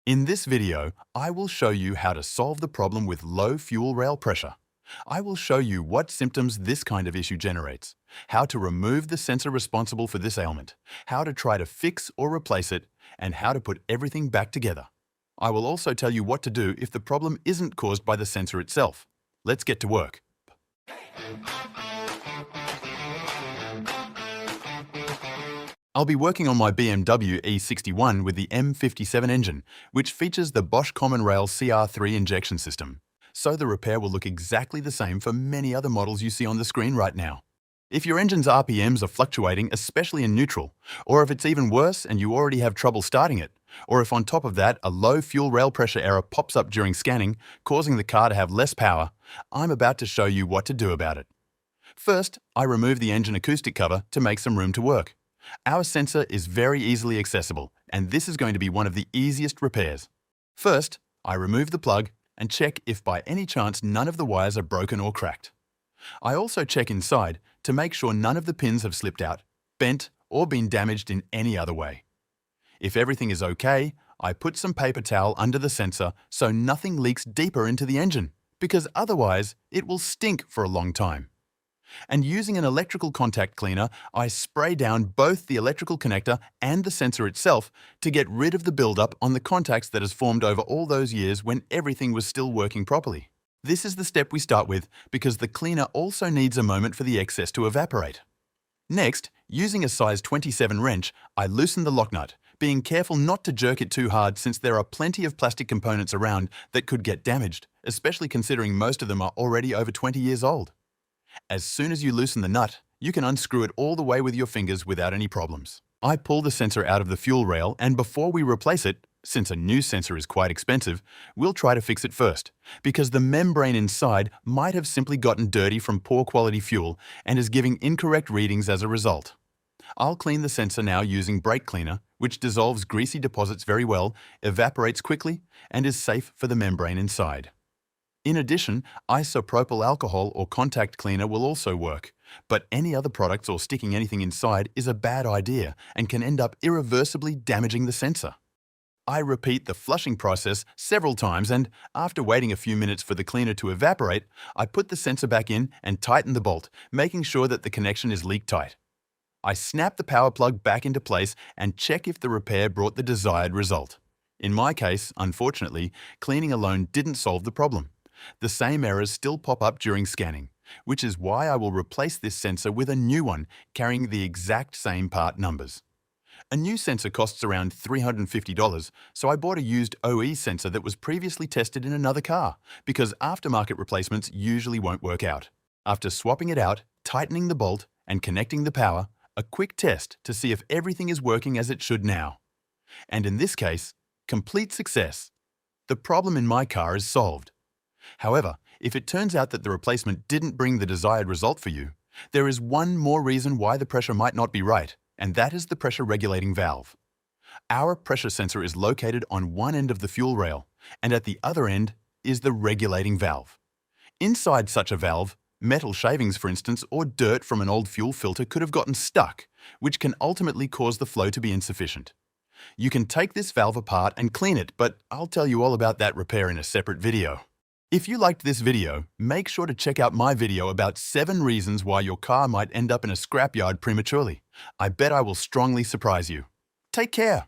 In this video, I will show you how to solve the problem with low fuel rail pressure. I will show you what symptoms this kind of issue generates, how to remove the sensor responsible for this ailment, how to try to fix or replace it, and how to put everything back together. I will also tell you what to do if the problem isn't caused by the sensor itself. Let's get to work. I'll be working on my BMW E61 with the M57 engine, which features the Bosch Common Rail CR3 injection system. So the repair will look exactly the same for many other models you see on the screen right now. If your engine's RPMs are fluctuating, especially in neutral, or if it's even worse and you already have trouble starting it, or if on top of that a low fuel rail pressure error pops up during scanning, causing the car to have less power, I'm about to show you what to do about it. First, I remove the engine acoustic cover to make some room to work. Our sensor is very easily accessible, and this is going to be one of the easiest repairs. First, I remove the plug and check if by any chance none of the wires are broken or cracked. I also check inside to make sure none of the pins have slipped out, bent, or been damaged in any other way. If everything is okay, I put some paper towel under the sensor so nothing leaks deeper into the engine, because otherwise it will stink for a long time. And using an electrical contact cleaner, I spray down both the electrical connector and the sensor itself to get rid of the buildup on the contacts that has formed over all those years when everything was still working properly. This is the step we start with because the cleaner also needs a moment for the excess to evaporate. Next, using a size 27 wrench, I loosen the lock nut, being careful not to jerk it too hard since there are plenty of plastic components around that could get damaged, especially considering most of them are already over 20 years old. As soon as you loosen the nut, you can unscrew it all the way with your fingers without any problems. I pull the sensor out of the fuel rail, and before we replace it, since a new sensor is quite expensive, we'll try to fix it first, because the membrane inside might have simply gotten dirty from poor quality fuel and is giving incorrect readings as a result. I'll clean the sensor now using brake cleaner, which dissolves greasy deposits very well, evaporates quickly, and is safe for the membrane inside. In addition, isopropyl alcohol or contact cleaner will also work, but any other products or sticking anything inside is a bad idea and can end up irreversibly damaging the sensor. I repeat the flushing process several times, and after waiting a few minutes for the cleaner to evaporate, I put the sensor back in and tighten the bolt, making sure that the connection is leak tight. I snap the power plug back into place and check if the repair brought the desired result. In my case, unfortunately, cleaning alone didn't solve the problem. The same errors still pop up during scanning, which is why I will replace this sensor with a new one carrying the exact same part numbers. A new sensor costs around $350, so I bought a used OE sensor that was previously tested in another car, because aftermarket replacements usually won't work out. After swapping it out, tightening the bolt, and connecting the power, a quick test to see if everything is working as it should now. And in this case, complete success. The problem in my car is solved. However, if it turns out that the replacement didn't bring the desired result for you, there is one more reason why the pressure might not be right, and that is the pressure regulating valve. Our pressure sensor is located on one end of the fuel rail, and at the other end is the regulating valve. Inside such a valve, metal shavings, for instance, or dirt from an old fuel filter could have gotten stuck, which can ultimately cause the flow to be insufficient. You can take this valve apart and clean it, but I'll tell you all about that repair in a separate video. If you liked this video, make sure to check out my video about 7 reasons why your car might end up in a scrapyard prematurely. I bet I will strongly surprise you. Take care!